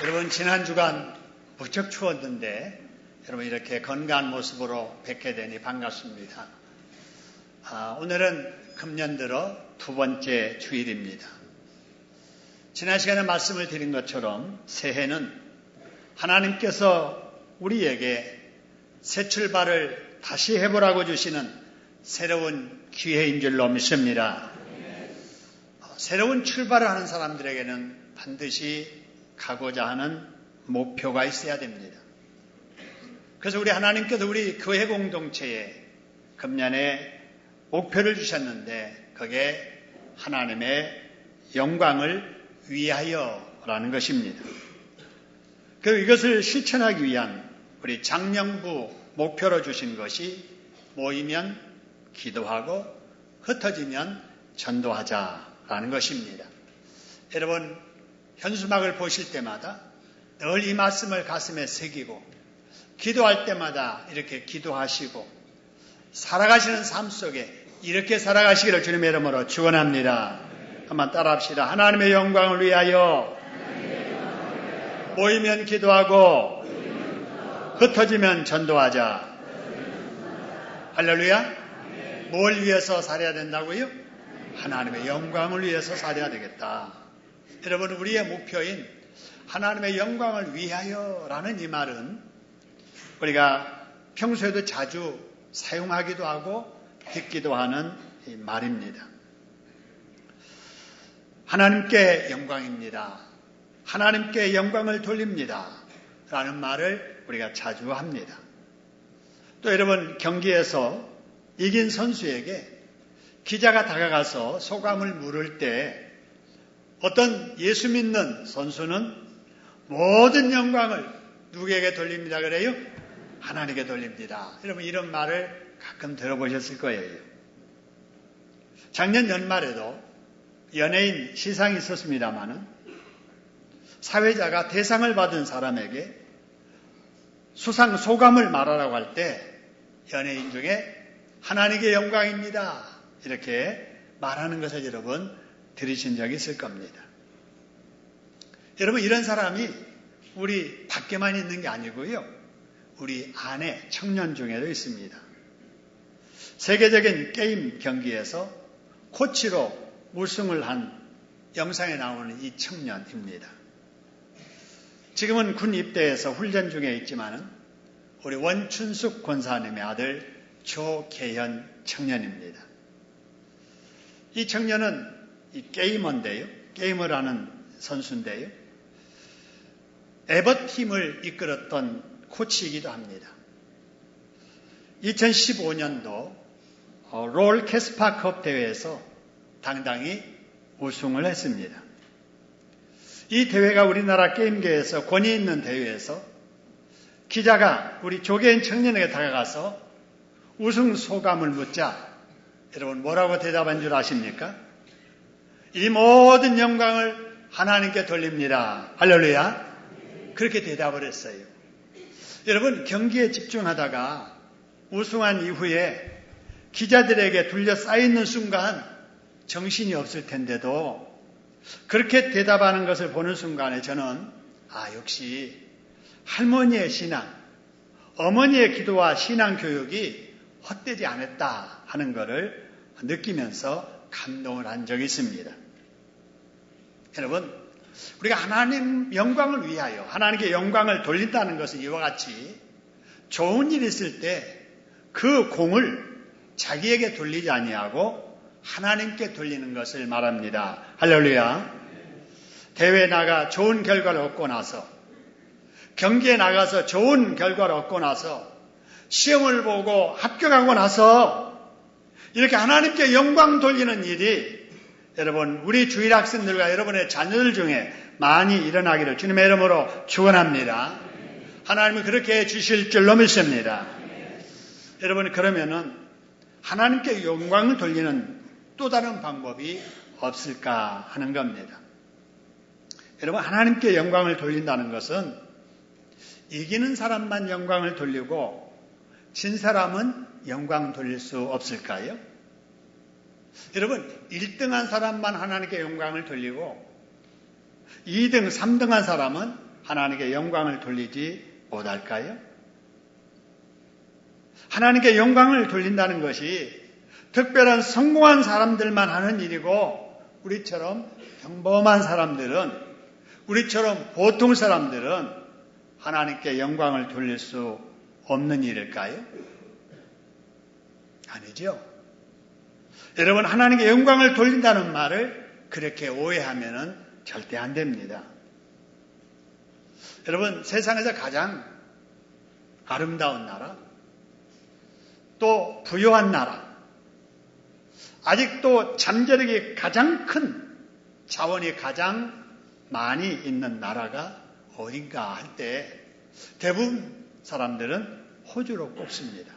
여러분, 지난 주간 무척 추웠는데 여러분 이렇게 건강한 모습으로 뵙게 되니 반갑습니다. 오늘은 금년 들어 두 번째 주일입니다. 지난 시간에 말씀을 드린 것처럼 새해는 하나님께서 우리에게 새 출발을 다시 해보라고 주시는 새로운 기회인 줄로 믿습니다. 새로운 출발을 하는 사람들에게는 반드시 가고자 하는 목표가 있어야 됩니다. 그래서 우리 하나님께서 우리 교회 공동체에 금년에 목표를 주셨는데 그게 하나님의 영광을 위하여라는 것입니다. 그리고 이것을 실천하기 위한 우리 장년부 목표로 주신 것이 모이면 기도하고 흩어지면 전도하자라는 것입니다. 여러분, 현수막을 보실 때마다 늘 이 말씀을 가슴에 새기고 기도할 때마다 이렇게 기도하시고 살아가시는 삶 속에 이렇게 살아가시기를 주님의 이름으로 축원합니다. 한번 따라합시다. 하나님의 영광을 위하여 모이면 기도하고 흩어지면 전도하자. 할렐루야. 뭘 위해서 살아야 된다고요? 하나님의 영광을 위해서 살아야 되겠다. 여러분, 우리의 목표인 하나님의 영광을 위하여라는 이 말은 우리가 평소에도 자주 사용하기도 하고 듣기도 하는 이 말입니다. 하나님께 영광입니다. 하나님께 영광을 돌립니다. 라는 말을 우리가 자주 합니다. 또 여러분, 경기에서 이긴 선수에게 기자가 다가가서 소감을 물을 때 어떤 예수 믿는 선수는 모든 영광을 누구에게 돌립니다 그래요? 하나님께 돌립니다. 여러분, 이런 말을 가끔 들어보셨을 거예요. 작년 연말에도 연예인 시상이 있었습니다마는 사회자가 대상을 받은 사람에게 수상 소감을 말하라고 할 때 연예인 중에 하나님께 영광입니다 이렇게 말하는 것을 여러분 들으신 적이 있을 겁니다. 여러분, 이런 사람이 우리 밖에만 있는 게 아니고요. 우리 안에 청년 중에도 있습니다. 세계적인 게임 경기에서 코치로 우승을 한 영상에 나오는 이 청년입니다. 지금은 군 입대해서 훈련 중에 있지만은 우리 원춘숙 권사님의 아들 조계현 청년입니다. 이 청년은 이 게이머인데요. 게임을 하는 선수인데요. 에버팀을 이끌었던 코치이기도 합니다. 2015년도 롤 캐스파컵 대회에서 당당히 우승을 했습니다. 이 대회가 우리나라 게임계에서 권위 있는 대회에서 기자가 우리 조계현 청년에게 다가가서 우승 소감을 묻자 여러분 뭐라고 대답한 줄 아십니까? 이 모든 영광을 하나님께 돌립니다. 할렐루야. 그렇게 대답을 했어요. 여러분, 경기에 집중하다가 우승한 이후에 기자들에게 둘러싸이는 순간 정신이 없을 텐데도 그렇게 대답하는 것을 보는 순간에 저는 역시 할머니의 신앙, 어머니의 기도와 신앙 교육이 헛되지 않았다 하는 것을 느끼면서 감동을 한 적이 있습니다. 여러분, 우리가 하나님 영광을 위하여 하나님께 영광을 돌린다는 것은 이와 같이 좋은 일이 있을 때 그 공을 자기에게 돌리지 아니하고 하나님께 돌리는 것을 말합니다. 할렐루야. 대회에 나가 좋은 결과를 얻고 나서 경기에 나가서 좋은 결과를 얻고 나서 시험을 보고 합격하고 나서 이렇게 하나님께 영광 돌리는 일이 여러분 우리 주일 학생들과 여러분의 자녀들 중에 많이 일어나기를 주님의 이름으로 축원합니다. 하나님은 그렇게 해주실 줄로 믿습니다. 여러분, 그러면은 하나님께 영광을 돌리는 또 다른 방법이 없을까 하는 겁니다. 여러분, 하나님께 영광을 돌린다는 것은 이기는 사람만 영광을 돌리고 진 사람은 영광 돌릴 수 없을까요? 여러분, 1등한 사람만 하나님께 영광을 돌리고 2등, 3등한 사람은 하나님께 영광을 돌리지 못할까요? 하나님께 영광을 돌린다는 것이 특별한 성공한 사람들만 하는 일이고 우리처럼 평범한 사람들은, 우리처럼 보통 사람들은 하나님께 영광을 돌릴 수 없는 일일까요? 아니죠. 여러분, 하나님께 영광을 돌린다는 말을 그렇게 오해하면 절대 안 됩니다. 여러분, 세상에서 가장 아름다운 나라, 또 부유한 나라, 아직도 잠재력이 가장 큰, 자원이 가장 많이 있는 나라가 어딘가 할 때 대부분 사람들은 호주로 꼽습니다.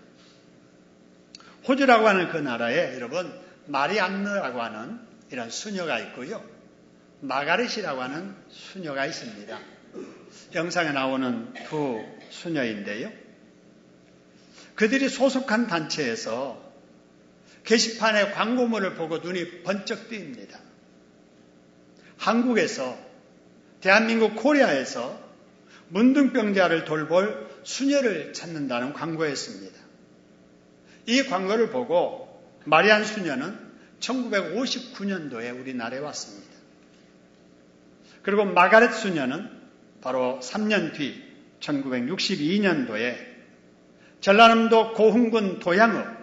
호주라고 하는 그 나라에 여러분 마리안느라고 하는 이런 수녀가 있고요. 마가렛이라고 하는 수녀가 있습니다. 영상에 나오는 두 수녀인데요. 그들이 소속한 단체에서 게시판에 광고물을 보고 눈이 번쩍 뜨입니다. 한국에서, 대한민국 코리아에서 문둥병자를 돌볼 수녀를 찾는다는 광고였습니다. 이 광고를 보고 마리안 수녀는 1959년도에 우리나라에 왔습니다. 그리고 마가렛 수녀는 바로 3년 뒤 1962년도에 전라남도 고흥군 도양읍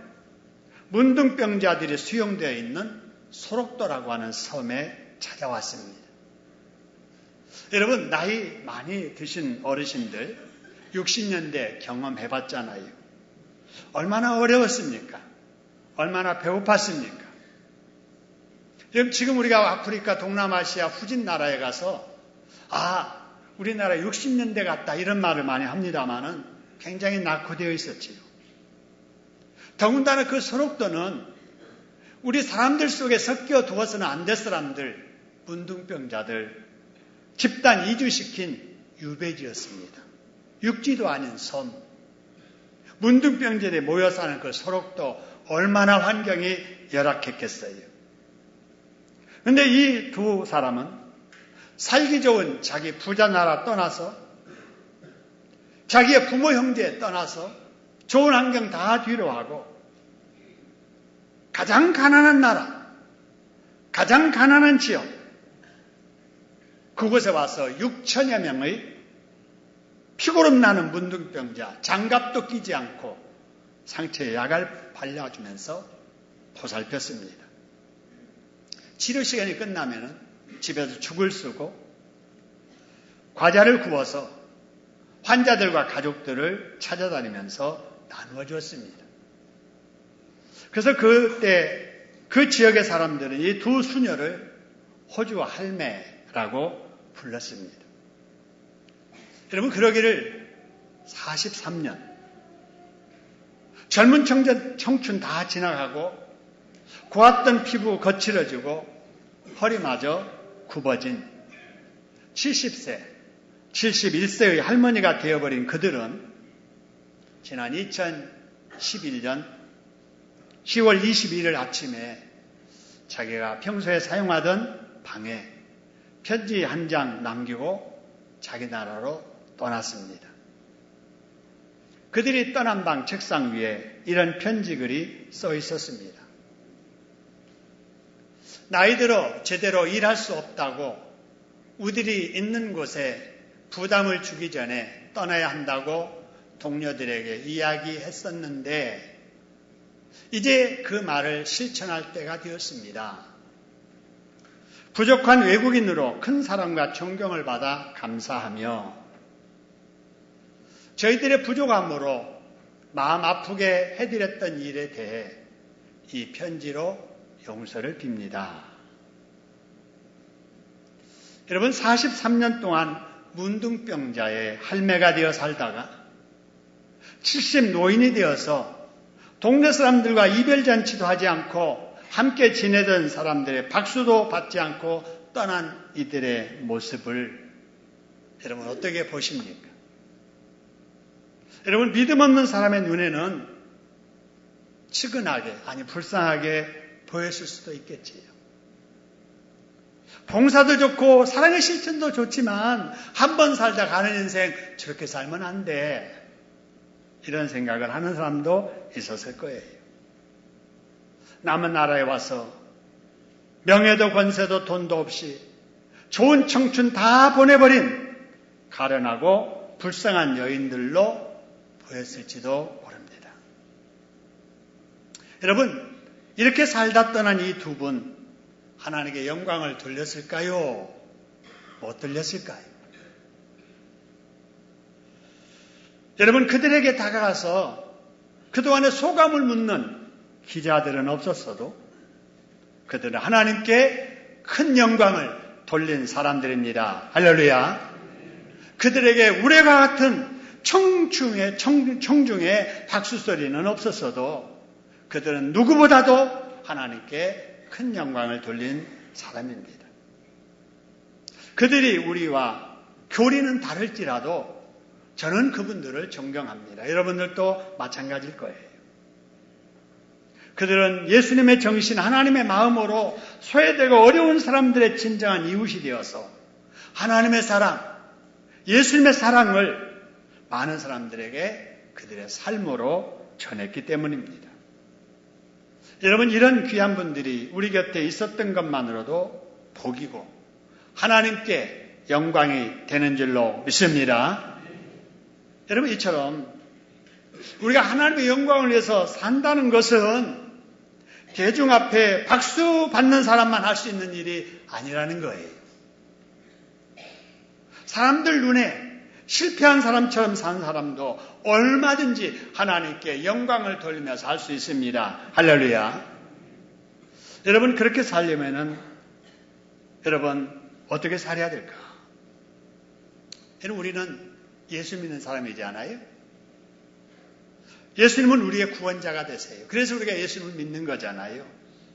문둥병자들이 수용되어 있는 소록도라고 하는 섬에 찾아왔습니다. 여러분, 나이 많이 드신 어르신들 60년대 경험해봤잖아요. 얼마나 어려웠습니까? 얼마나 배고팠습니까? 여러분, 지금 우리가 아프리카, 동남아시아 후진 나라에 가서 우리나라 60년대 같다 이런 말을 많이 합니다마는 굉장히 낙후되어 있었지요. 더군다나 그 소록도는 우리 사람들 속에 섞여 두어서는 안 될 사람들, 문둥병자들 집단 이주시킨 유배지였습니다. 육지도 아닌 섬, 문둥병자들이 모여 사는 그 소록도 얼마나 환경이 열악했겠어요. 그런데 이 두 사람은 살기 좋은 자기 부자 나라 떠나서 자기의 부모 형제 떠나서 좋은 환경 다 뒤로 하고 가장 가난한 나라, 가장 가난한 지역, 그곳에 와서 6천여 명의 피고름 나는 문둥병자, 장갑도 끼지 않고 상처에 약을 발라주면서 보살폈습니다. 치료 시간이 끝나면 집에서 죽을 쓰고 과자를 구워서 환자들과 가족들을 찾아다니면서 나누어 주었습니다. 그래서 그때 그 지역의 사람들은 이 두 수녀를 호주 할매라고 불렀습니다. 여러분, 그러기를 43년 젊은 청춘 다 지나가고 고왔던 피부 거칠어지고 허리마저 굽어진 70세, 71세의 할머니가 되어버린 그들은 지난 2011년 10월 22일 아침에 자기가 평소에 사용하던 방에 편지 한 장 남기고 자기 나라로 떠났습니다. 그들이 떠난 방 책상 위에 이런 편지글이 써 있었습니다. 나이 들어 제대로 일할 수 없다고 우리들이 있는 곳에 부담을 주기 전에 떠나야 한다고 동료들에게 이야기했었는데 이제 그 말을 실천할 때가 되었습니다. 부족한 외국인으로 큰 사랑과 존경을 받아 감사하며 저희들의 부족함으로 마음 아프게 해드렸던 일에 대해 이 편지로 용서를 빕니다. 여러분, 43년 동안 문둥병자의 할매가 되어 살다가 70 노인이 되어서 동네 사람들과 이별잔치도 하지 않고 함께 지내던 사람들의 박수도 받지 않고 떠난 이들의 모습을 여러분 어떻게 보십니까? 여러분, 믿음 없는 사람의 눈에는 측은하게, 아니 불쌍하게 보였을 수도 있겠지요. 봉사도 좋고 사랑의 실천도 좋지만 한 번 살다 가는 인생 저렇게 살면 안 돼. 이런 생각을 하는 사람도 있었을 거예요. 남은 나라에 와서 명예도 권세도 돈도 없이 좋은 청춘 다 보내버린 가련하고 불쌍한 여인들로 보였을지도 모릅니다. 여러분, 이렇게 살다 떠난 이 두 분, 하나님께 영광을 돌렸을까요? 못 돌렸을까요? 여러분, 그들에게 다가가서 그동안의 소감을 묻는 기자들은 없었어도 그들은 하나님께 큰 영광을 돌린 사람들입니다. 할렐루야. 그들에게 우레과 같은 청중의 박수소리는 없었어도 그들은 누구보다도 하나님께 큰 영광을 돌린 사람입니다. 그들이 우리와 교리는 다를지라도 저는 그분들을 존경합니다. 여러분들도 마찬가지일 거예요. 그들은 예수님의 정신, 하나님의 마음으로 소외되고 어려운 사람들의 진정한 이웃이 되어서 하나님의 사랑, 예수님의 사랑을 많은 사람들에게 그들의 삶으로 전했기 때문입니다. 여러분, 이런 귀한 분들이 우리 곁에 있었던 것만으로도 복이고 하나님께 영광이 되는 줄로 믿습니다. 여러분, 이처럼 우리가 하나님의 영광을 위해서 산다는 것은 대중 앞에 박수 받는 사람만 할 수 있는 일이 아니라는 거예요. 사람들 눈에 실패한 사람처럼 산 사람도 얼마든지 하나님께 영광을 돌리며 살 수 있습니다. 할렐루야. 여러분, 그렇게 살려면은 여러분 어떻게 살아야 될까? 여러분, 우리는 예수 믿는 사람이잖아요. 예수님은 우리의 구원자가 되세요. 그래서 우리가 예수님을 믿는 거잖아요.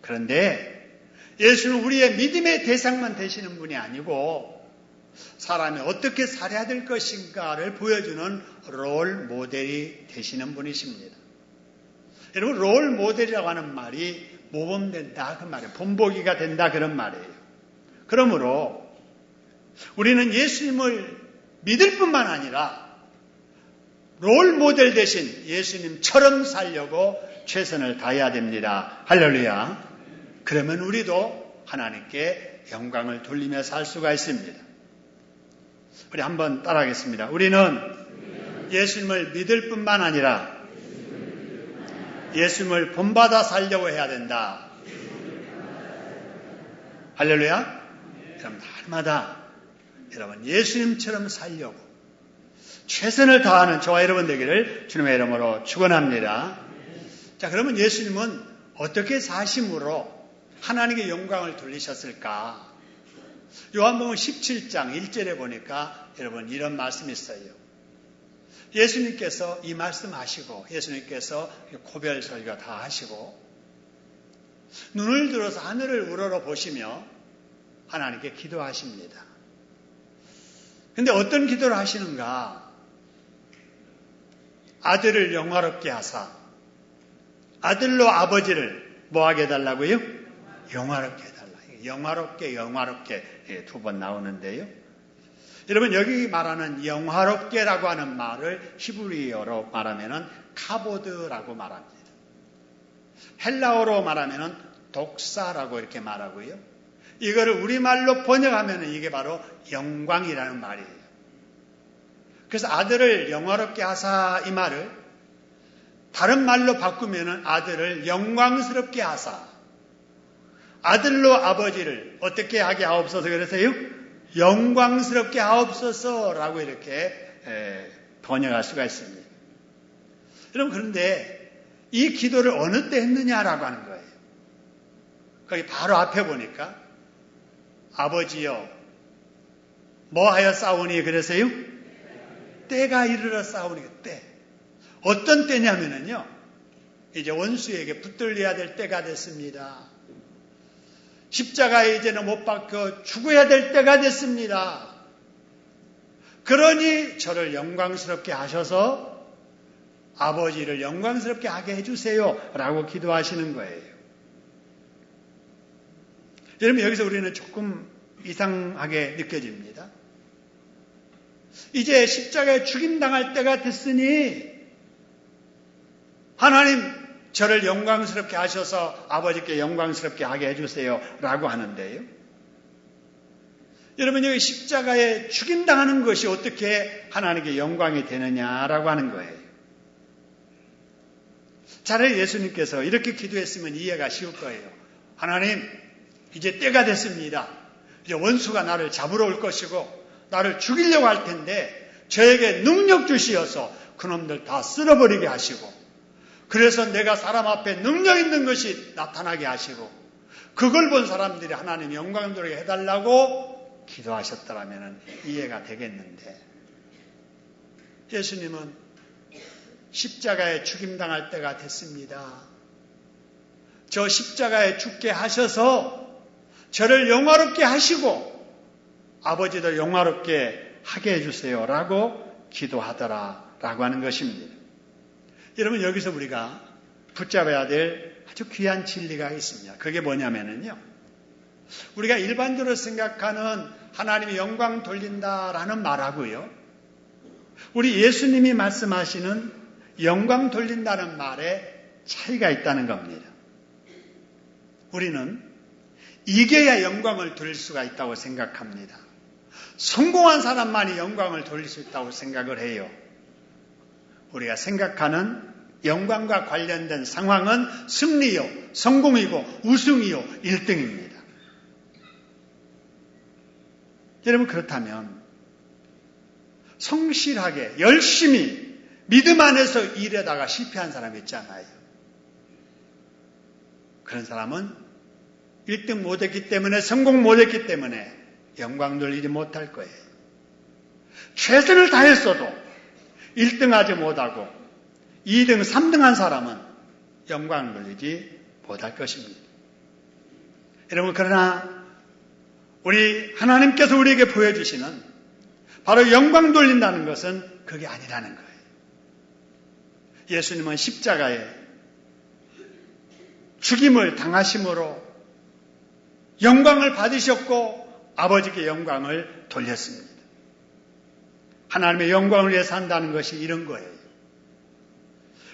그런데 예수는 우리의 믿음의 대상만 되시는 분이 아니고 사람이 어떻게 살아야 될 것인가를 보여주는 롤 모델이 되시는 분이십니다. 여러분, 롤 모델이라고 하는 말이 모범된다 그 말이에요. 본보기가 된다 그런 말이에요. 그러므로 우리는 예수님을 믿을 뿐만 아니라 롤 모델 대신 예수님처럼 살려고 최선을 다해야 됩니다. 할렐루야. 그러면 우리도 하나님께 영광을 돌리며 살 수가 있습니다. 우리 한번 따라하겠습니다. 우리는 예수님을 믿을 뿐만 아니라 예수님을 본받아 살려고 해야 된다. 할렐루야. 여러분, 날마다 여러분 예수님처럼 살려고 최선을 다하는 저와 여러분 되기를 주님의 이름으로 축원합니다. 자, 그러면 예수님은 어떻게 사심으로 하나님께 영광을 돌리셨을까? 요한복음 17장 1절에 보니까 여러분 이런 말씀이 있어요. 예수님께서 이 말씀하시고 예수님께서 고별 설교 다 하시고 눈을 들어서 하늘을 우러러 보시며 하나님께 기도하십니다. 근데 어떤 기도를 하시는가? 아들을 영화롭게 하사 아들로 아버지를 뭐하게 해달라고요? 영화롭게 해달라. 영화롭게 두 번 나오는데요. 여러분, 여기 말하는 영화롭게라고 하는 말을 히브리어로 말하면은 카보드라고 말합니다. 헬라어로 말하면은 독사라고 이렇게 말하고요. 이거를 우리말로 번역하면은 이게 바로 영광이라는 말이에요. 그래서 아들을 영화롭게 하사 이 말을 다른 말로 바꾸면은 아들을 영광스럽게 하사 아들로 아버지를 어떻게 하게 하옵소서 그래서요? 영광스럽게 하옵소서라고 이렇게 번역할 수가 있습니다. 여러분, 그런데 이 기도를 어느 때 했느냐라고 하는 거예요. 거기 바로 앞에 보니까 아버지여 뭐하여 싸우니 그래서요? 때가 이르러 싸우니 때. 어떤 때냐면요. 이제 원수에게 붙들려야 될 때가 됐습니다. 십자가에 이제는 못 박혀 죽어야 될 때가 됐습니다. 그러니 저를 영광스럽게 하셔서 아버지를 영광스럽게 하게 해주세요 라고 기도하시는 거예요. 여러분, 여기서 우리는 조금 이상하게 느껴집니다. 이제 십자가에 죽임당할 때가 됐으니 하나님 저를 영광스럽게 하셔서 아버지께 영광스럽게 하게 해주세요 라고 하는데요. 여러분, 여기 십자가에 죽임당하는 것이 어떻게 하나님께 영광이 되느냐라고 하는 거예요. 차라리 예수님께서 이렇게 기도했으면 이해가 쉬울 거예요. 하나님, 이제 때가 됐습니다. 이제 원수가 나를 잡으러 올 것이고 나를 죽이려고 할 텐데 저에게 능력 주시어서 그놈들 다 쓸어버리게 하시고, 그래서 내가 사람 앞에 능력 있는 것이 나타나게 하시고, 그걸 본 사람들이 하나님 영광 돌리게 해달라고 기도하셨더라면 이해가 되겠는데, 예수님은 십자가에 죽임당할 때가 됐습니다. 저 십자가에 죽게 하셔서 저를 영화롭게 하시고 아버지도 영화롭게 하게 해주세요 라고 기도하더라라고 하는 것입니다. 여러분, 여기서 우리가 붙잡아야 될 아주 귀한 진리가 있습니다. 그게 뭐냐면요, 우리가 일반적으로 생각하는 하나님이 영광 돌린다라는 말하고요, 우리 예수님이 말씀하시는 영광 돌린다는 말에 차이가 있다는 겁니다. 우리는 이겨야 영광을 돌릴 수가 있다고 생각합니다. 성공한 사람만이 영광을 돌릴 수 있다고 생각을 해요. 우리가 생각하는 영광과 관련된 상황은 승리요, 성공이고 우승이요, 1등입니다. 여러분, 그렇다면 성실하게 열심히 믿음 안에서 일하다가 실패한 사람이 있잖아요. 그런 사람은 1등 못했기 때문에, 성공 못했기 때문에 영광 돌리지 못할 거예요. 최선을 다했어도 1등 하지 못하고 2등, 3등 한 사람은 영광을 돌리지 못할 것입니다. 여러분, 그러나 우리 하나님께서 우리에게 보여주시는 바로 영광 돌린다는 것은 그게 아니라는 거예요. 예수님은 십자가에 죽임을 당하심으로 영광을 받으셨고 아버지께 영광을 돌렸습니다. 하나님의 영광을 위해 산다는 것이 이런 거예요.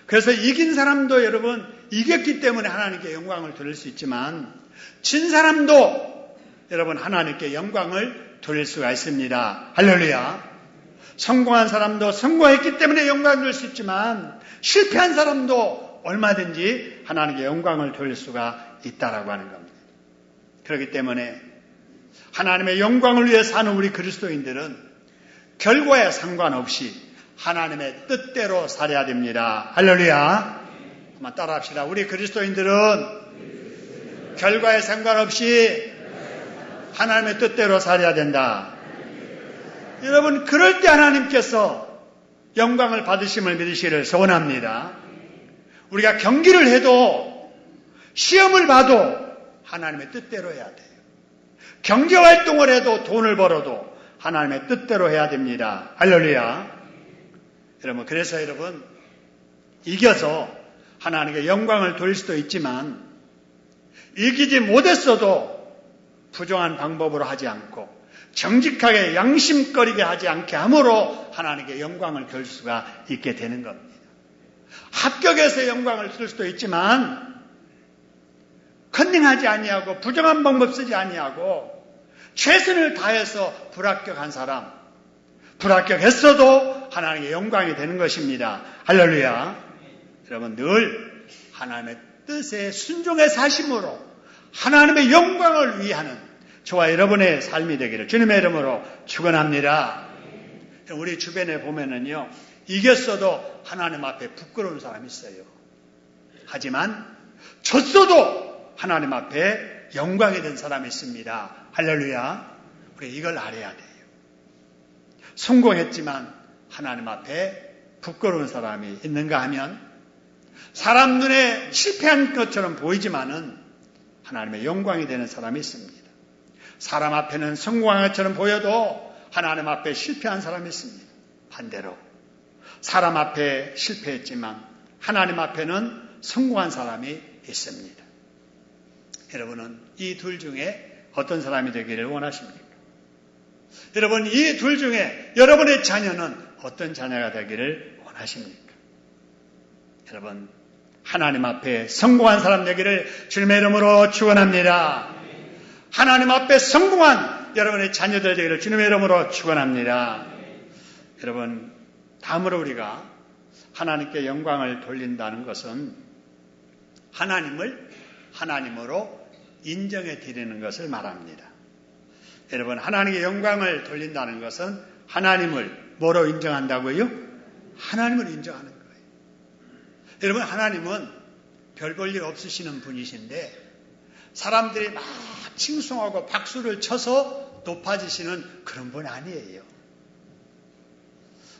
그래서 이긴 사람도 여러분 이겼기 때문에 하나님께 영광을 돌릴 수 있지만, 진 사람도 여러분 하나님께 영광을 돌릴 수가 있습니다. 할렐루야. 성공한 사람도 성공했기 때문에 영광을 돌릴 수 있지만, 실패한 사람도 얼마든지 하나님께 영광을 돌릴 수가 있다라고 하는 겁니다. 그렇기 때문에 하나님의 영광을 위해 사는 우리 그리스도인들은 결과에 상관없이 하나님의 뜻대로 살아야 됩니다. 할렐루야. 한번 따라합시다. 우리 그리스도인들은 결과에 상관없이 하나님의 뜻대로 살아야 된다. 여러분, 그럴 때 하나님께서 영광을 받으심을 믿으시기를 소원합니다. 우리가 경기를 해도, 시험을 봐도 하나님의 뜻대로 해야 돼요. 경제활동을 해도, 돈을 벌어도 하나님의 뜻대로 해야 됩니다. 할렐루야. 여러분, 그래서 여러분, 이겨서 하나님께 영광을 돌릴 수도 있지만, 이기지 못했어도 부정한 방법으로 하지 않고 정직하게 양심거리게 하지 않게 함으로 하나님께 영광을 돌릴 수가 있게 되는 겁니다. 합격해서 영광을 쓸 수도 있지만, 컨닝하지 아니하고 부정한 방법 쓰지 아니하고 최선을 다해서 불합격한 사람, 불합격했어도 하나님의 영광이 되는 것입니다. 할렐루야. 여러분, 늘 하나님의 뜻에 순종의 사심으로 하나님의 영광을 위하는 저와 여러분의 삶이 되기를 주님의 이름으로 축원합니다. 우리 주변에 보면은요, 이겼어도 하나님 앞에 부끄러운 사람이 있어요. 하지만 졌어도 하나님 앞에 영광이 된 사람이 있습니다. 할렐루야. 우리 이걸 알아야 돼요. 성공했지만 하나님 앞에 부끄러운 사람이 있는가 하면, 사람 눈에 실패한 것처럼 보이지만은 하나님의 영광이 되는 사람이 있습니다. 사람 앞에는 성공한 것처럼 보여도 하나님 앞에 실패한 사람이 있습니다. 반대로 사람 앞에 실패했지만 하나님 앞에는 성공한 사람이 있습니다. 여러분은 이 둘 중에 어떤 사람이 되기를 원하십니까? 여러분, 이 둘 중에 여러분의 자녀는 어떤 자녀가 되기를 원하십니까? 여러분, 하나님 앞에 성공한 사람 되기를 주님의 이름으로 축원합니다. 하나님 앞에 성공한 여러분의 자녀들 되기를 주님의 이름으로 축원합니다. 여러분, 다음으로 우리가 하나님께 영광을 돌린다는 것은 하나님을 하나님으로 인정해 드리는 것을 말합니다. 여러분, 하나님께 영광을 돌린다는 것은 하나님을 뭐로 인정한다고요? 하나님을 인정하는 거예요. 여러분, 하나님은 별 볼 일 없으시는 분이신데 사람들이 막 칭송하고 박수를 쳐서 높아지시는 그런 분 아니에요.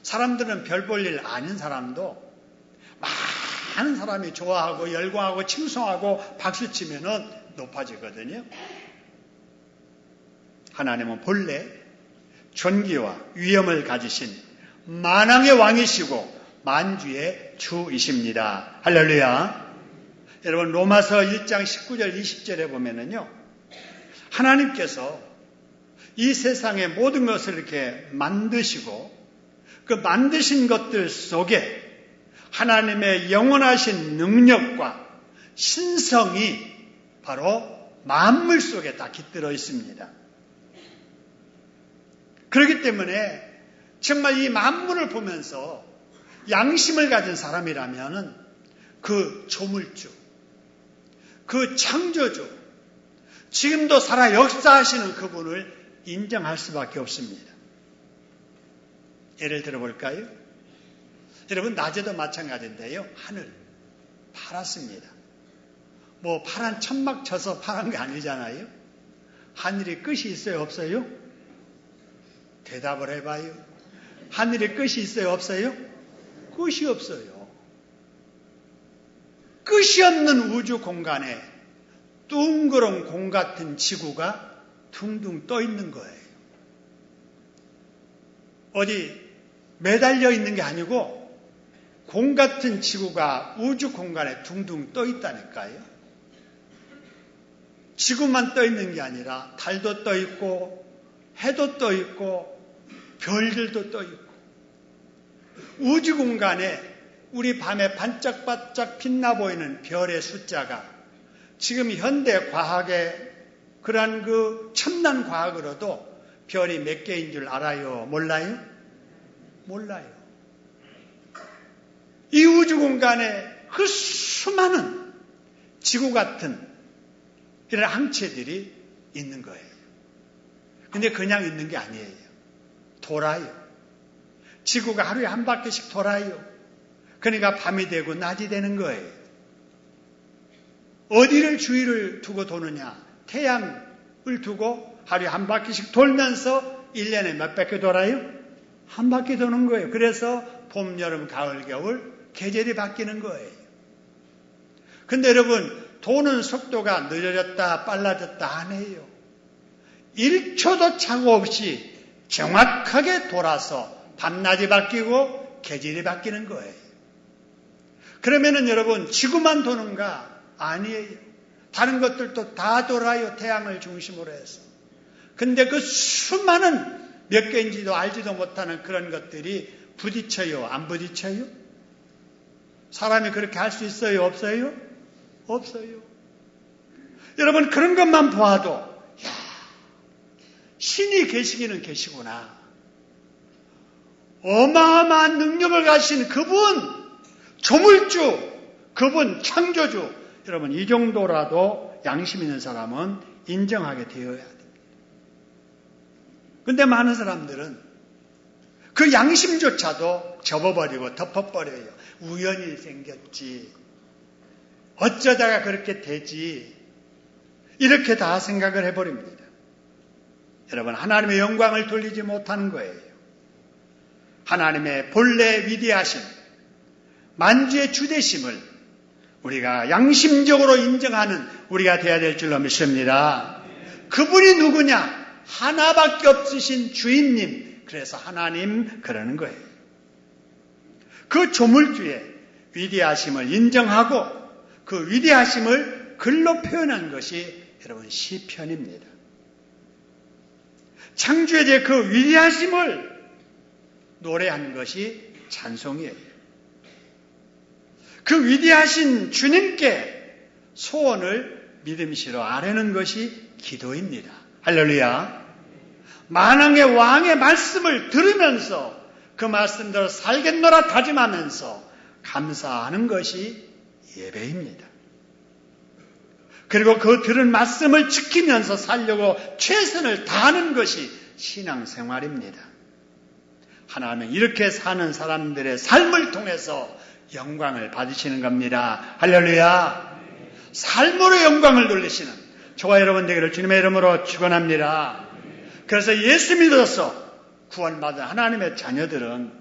사람들은 별 볼 일 아닌 사람도 많은 사람이 좋아하고 열광하고 칭송하고 박수치면은 높아지거든요. 하나님은 본래 존귀와 위엄을 가지신 만왕의 왕이시고 만주의 주이십니다. 할렐루야. 여러분, 로마서 1장 19절 20절에 보면은요, 하나님께서 이 세상의 모든 것을 이렇게 만드시고 그 만드신 것들 속에 하나님의 영원하신 능력과 신성이 바로 만물 속에 다 깃들어 있습니다. 그렇기 때문에 정말 이 만물을 보면서 양심을 가진 사람이라면 그 조물주, 그 창조주, 지금도 살아 역사하시는 그분을 인정할 수밖에 없습니다. 예를 들어볼까요? 여러분, 낮에도 마찬가지인데요. 하늘 파랗습니다. 뭐 파란 천막 쳐서 파란 게 아니잖아요. 하늘이 끝이 있어요, 없어요? 대답을 해봐요. 하늘에 끝이 있어요, 없어요? 끝이 없어요. 끝이 없는 우주 공간에 둥그런 공 같은 지구가 둥둥 떠 있는 거예요. 어디 매달려 있는 게 아니고 공 같은 지구가 우주 공간에 둥둥 떠 있다니까요. 지구만 떠 있는 게 아니라 달도 떠 있고 해도 떠 있고 별들도 떠 있고 우주 공간에 우리 밤에 반짝반짝 빛나 보이는 별의 숫자가 지금 현대 과학의 그러한 그 첨단 과학으로도 별이 몇 개인 줄 알아요? 몰라요? 몰라요. 이 우주 공간에 그 수많은 지구 같은 이런 항체들이 있는 거예요. 근데 그냥 있는 게 아니에요. 돌아요. 지구가 하루에 한 바퀴씩 돌아요. 그러니까 밤이 되고 낮이 되는 거예요. 어디를 주위를 두고 도느냐? 태양을 두고 하루에 한 바퀴씩 돌면서 1년에 몇 바퀴 돌아요? 한 바퀴 도는 거예요. 그래서 봄, 여름, 가을, 겨울 계절이 바뀌는 거예요. 근데 여러분, 도는 속도가 늦어졌다 빨라졌다 안 해요. 1초도 착오 없이 정확하게 돌아서 밤낮이 바뀌고 계절이 바뀌는 거예요. 그러면은 여러분, 지구만 도는가? 아니에요. 다른 것들도 다 돌아요. 태양을 중심으로 해서. 근데 그 수많은 몇 개인지도 알지도 못하는 그런 것들이 부딪혀요? 안 부딪혀요? 사람이 그렇게 할 수 있어요? 없어요? 없어요. 여러분, 그런 것만 보아도 야, 신이 계시기는 계시구나. 어마어마한 능력을 가진 그분, 조물주, 그분 창조주. 여러분, 이 정도라도 양심 있는 사람은 인정하게 되어야 됩니다. 근데 많은 사람들은 그 양심조차도 접어버리고 덮어버려요. 우연히 생겼지. 어쩌다가 그렇게 되지. 이렇게 다 생각을 해버립니다. 여러분, 하나님의 영광을 돌리지 못하는 거예요. 하나님의 본래 위대하심, 만주의 주되심을 우리가 양심적으로 인정하는 우리가 되어야 될 줄로 믿습니다. 그분이 누구냐? 하나밖에 없으신 주인님. 그래서 하나님 그러는 거예요. 그 조물주의 위대하심을 인정하고 그 위대하심을 글로 표현한 것이 여러분 시편입니다. 창조에 대해 그 위대하심을 노래하는 것이 찬송이에요. 그 위대하신 주님께 소원을 믿음시로 아뢰는 것이 기도입니다. 할렐루야. 만왕의 왕의 말씀을 들으면서 그 말씀대로 살겠노라 다짐하면서 감사하는 것이 예배입니다. 그리고 그 들은 말씀을 지키면서 살려고 최선을 다하는 것이 신앙생활입니다. 하나님은 이렇게 사는 사람들의 삶을 통해서 영광을 받으시는 겁니다. 할렐루야. 삶으로 영광을 돌리시는 저와 여러분 되기를 주님의 이름으로 축원합니다. 그래서 예수 믿어서 구원받은 하나님의 자녀들은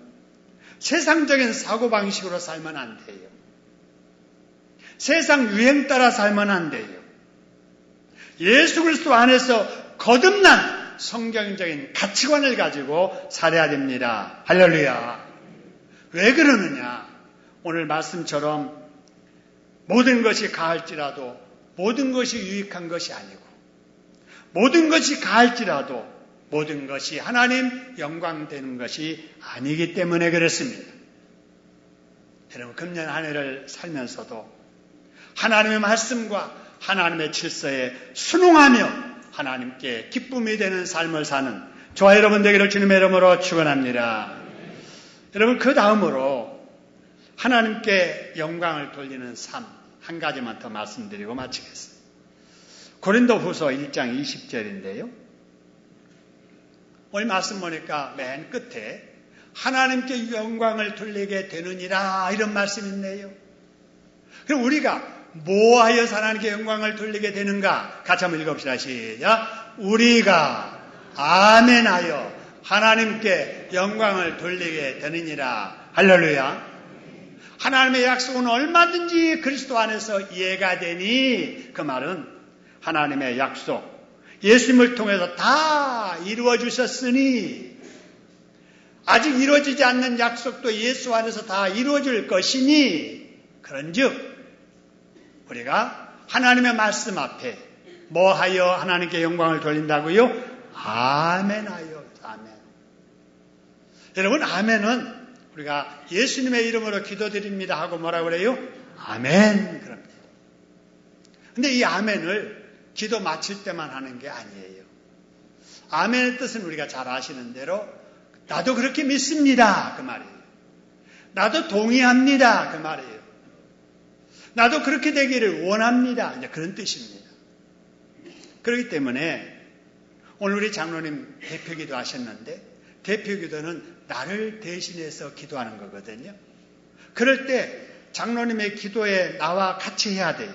세상적인 사고방식으로 살면 안 돼요. 세상 유행 따라 살면 안 돼요. 예수 그리스도 안에서 거듭난 성경적인 가치관을 가지고 살아야 됩니다. 할렐루야. 왜 그러느냐? 오늘 말씀처럼 모든 것이 가할지라도 모든 것이 유익한 것이 아니고 모든 것이 가할지라도 모든 것이 하나님 영광되는 것이 아니기 때문에 그렇습니다. 여러분 금년 한 해를 살면서도 하나님의 말씀과 하나님의 질서에 순응하며 하나님께 기쁨이 되는 삶을 사는 저와 여러분 되기를 주님의 이름으로 축원합니다. 여러분 그 다음으로 하나님께 영광을 돌리는 삶 한 가지만 더 말씀드리고 마치겠습니다. 고린도후서 1장 20절인데요. 오늘 말씀 보니까 맨 끝에 하나님께 영광을 돌리게 되느니라 이런 말씀이 있네요. 그럼 우리가 뭐하여 하나님께 영광을 돌리게 되는가? 같이 한번 읽읍시다. 시작. 우리가 아멘하여 하나님께 영광을 돌리게 되느니라. 할렐루야. 하나님의 약속은 얼마든지 그리스도 안에서 이해가 되니 그 말은 하나님의 약속 예수님을 통해서 다 이루어 주셨으니 아직 이루어지지 않는 약속도 예수 안에서 다 이루어질 것이니 그런즉 우리가 하나님의 말씀 앞에 뭐하여 하나님께 영광을 돌린다고요? 아멘하여. 아멘. 여러분 아멘은 우리가 예수님의 이름으로 기도드립니다 하고 뭐라고 그래요? 아멘. 그럽니다. 근데 이 아멘을 기도 마칠 때만 하는 게 아니에요. 아멘의 뜻은 우리가 잘 아시는 대로 나도 그렇게 믿습니다. 그 말이에요. 나도 동의합니다. 그 말이에요. 나도 그렇게 되기를 원합니다. 이제 그런 뜻입니다. 그렇기 때문에 오늘 우리 장로님 대표기도 하셨는데 대표기도는 나를 대신해서 기도하는 거거든요. 그럴 때 장로님의 기도에 나와 같이 해야 돼요.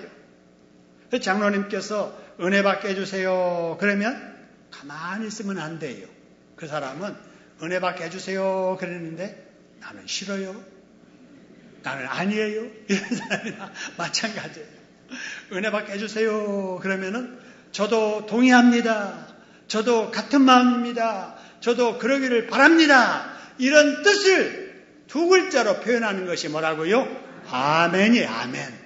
장로님께서 은혜 받게 해주세요. 그러면 가만히 있으면 안 돼요. 그 사람은 은혜 받게 해주세요. 그랬는데 나는 싫어요. 나는 아니에요. 이런 사람이나 마찬가지예요. 은혜 받게 해주세요. 그러면은 저도 동의합니다. 저도 같은 마음입니다. 저도 그러기를 바랍니다. 이런 뜻을 두 글자로 표현하는 것이 뭐라고요? 아멘이에요. 아멘.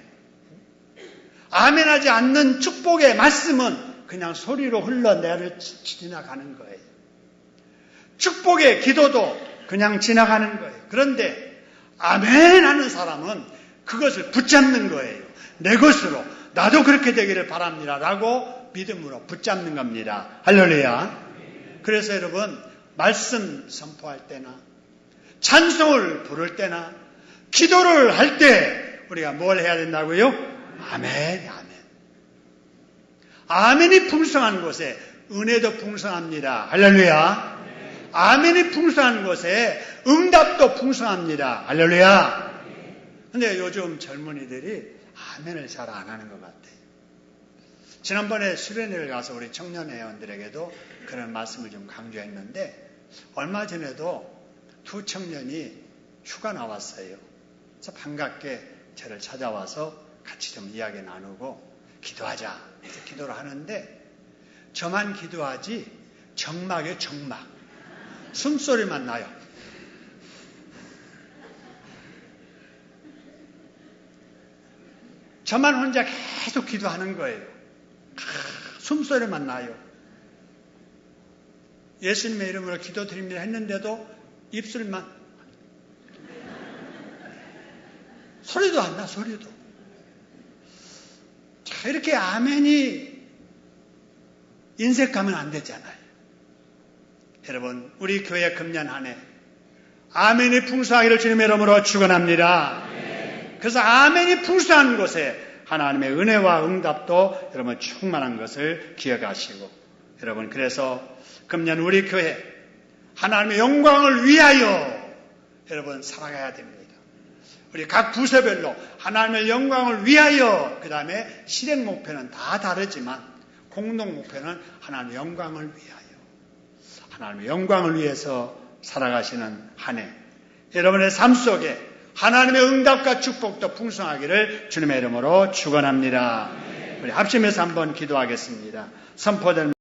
아멘하지 않는 축복의 말씀은 그냥 소리로 흘러내려 지나가는 거예요. 축복의 기도도 그냥 지나가는 거예요. 그런데 아멘 하는 사람은 그것을 붙잡는 거예요. 내 것으로 나도 그렇게 되기를 바랍니다. 라고 믿음으로 붙잡는 겁니다. 할렐루야. 그래서 여러분 말씀 선포할 때나 찬송을 부를 때나 기도를 할 때 우리가 뭘 해야 된다고요? 아멘, 아멘. 아멘이 풍성한 곳에 은혜도 풍성합니다. 할렐루야. 아멘이 풍성한 곳에 응답도 풍성합니다. 할렐루야. 근데 요즘 젊은이들이 아멘을 잘 안 하는 것 같아요. 지난번에 수련회를 가서 우리 청년 회원들에게도 그런 말씀을 좀 강조했는데 얼마 전에도 두 청년이 휴가 나왔어요. 그래서 반갑게 저를 찾아와서 같이 좀 이야기 나누고 기도하자. 그래서 기도를 하는데 저만 기도하지 정막이에요. 정막. 숨소리만 나요. 저만 혼자 계속 기도하는 거예요. 숨소리만 나요. 예수님의 이름으로 기도드립니다 했는데도 입술만 소리도 안 나, 소리도. 자, 이렇게 아멘이 인색하면 안 되잖아요. 여러분, 우리 교회 금년 한 해 아멘이 풍성하기를 주님의 이름으로 축원합니다. 그래서 아멘이 풍성한 곳에 하나님의 은혜와 응답도 여러분 충만한 것을 기억하시고, 여러분 그래서 금년 우리 교회 하나님의 영광을 위하여 여러분 살아가야 됩니다. 우리 각 부서별로 하나님의 영광을 위하여, 그 다음에 실행 목표는 다 다르지만 공동 목표는 하나님의 영광을 위하여, 하나님의 영광을 위해서 살아가시는 한 해, 여러분의 삶 속에 하나님의 응답과 축복도 풍성하기를 주님의 이름으로 축원합니다. 우리 합심해서 한번 기도하겠습니다. 선포된